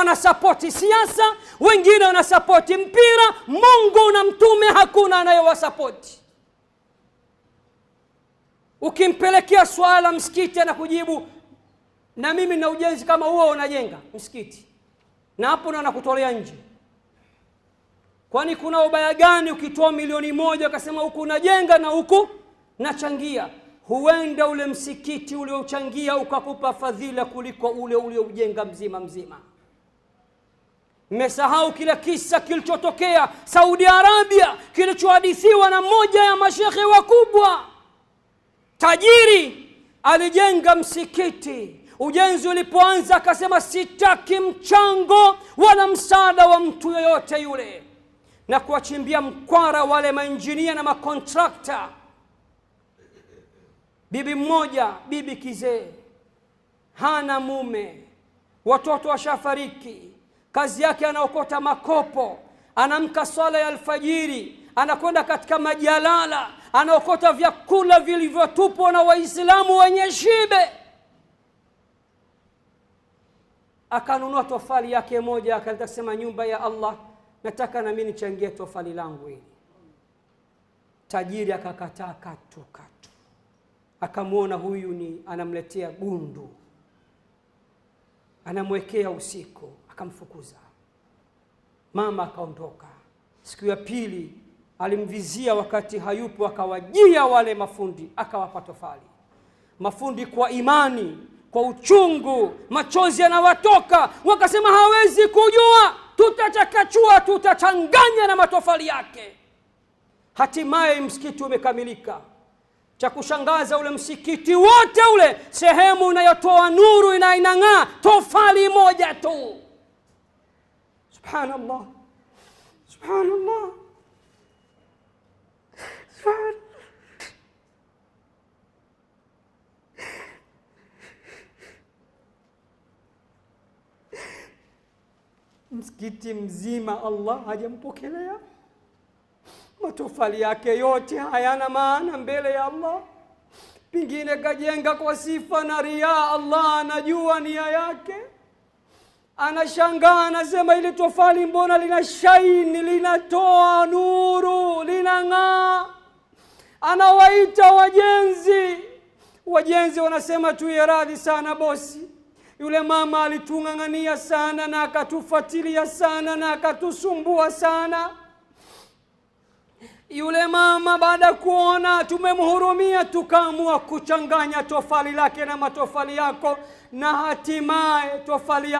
wanasapoti siasa, wengine wanasapoti mpira. Mungu na mtume hakuna anayewasapoti. Ukimpelekea swala msikiti na kujibu, na mimi na ujenzi kama huo unajenga msikiti, na hapo na nakutolea nje. Kwani kuna ubaya gani ukitoa milioni 1 ukasema huku unajenga na huku nachangia? Huenda ule msikiti ule uchangia ukakupa fadhila kuliko ule ujenga mzima mzima. Mmesahau kila kisa kilichotokea Saudi Arabia, kilichohadithiwa na mmoja ya mashekhe wakubwa. Tajiri alijenga msikiti. Ujenzi ulipoanza akasema sitaki mchango wala msaada wa mtu yoyote yule, na kuwachimbia mkwara wale mainjinia na makontrakta. Bibi mmoja, bibi kizee, hana mume, watoto washafariki, kazi yake anaokota makopo, anamka swala ya alfajiri, anakwenda katika majalala, anaokota vyakula vilivyotupwa na Waislamu wenye shibe. Akanunua tofali yake moja, akaleta kusema, nyumba ya Allah, nataka na mimi nichangie tofali langu hili. Tajiri akakataa katu. Akamuona huyu ni anamletea gundu, anamwekea usiku, akamfukuza. Mama akaondoka. Siku ya pili alimvizia wakati hayupo, akawajia wale mafundi, akawapa tofali. Mafundi kwa imani, kwa uchungu, machozi yanawatoka, wakasema hawezi kujua, tutachakachua, tutachanganya na matofali yake. Hatimaye msikiti umekamilika. Cha kushangaza, ule msikiti wote ule, sehemu inayotoa nuru inang'aa, tofali moja tu. Subhanallah, subhanallah, subhanallah. Msikiti mzima Allah hajampokelea. Matofali yake yote hayana maana mbele ya Allah. Pengine kajenga kwa sifa na ria, Allah anajua nia yake. Anashangaa, anasema ile tofali mbona lina shaini, linatoa nuru, linang'aa. Anawaita wajenzi wanasema tuwe radhi sana bosi, yule mama alitung'ang'ania sana na akatufuatilia sana na akatusumbua sana. Yule mama baada kuona tumemhurumia, tukaamua kuchanganya tofali lake na matofali yako, na hatimaye tofali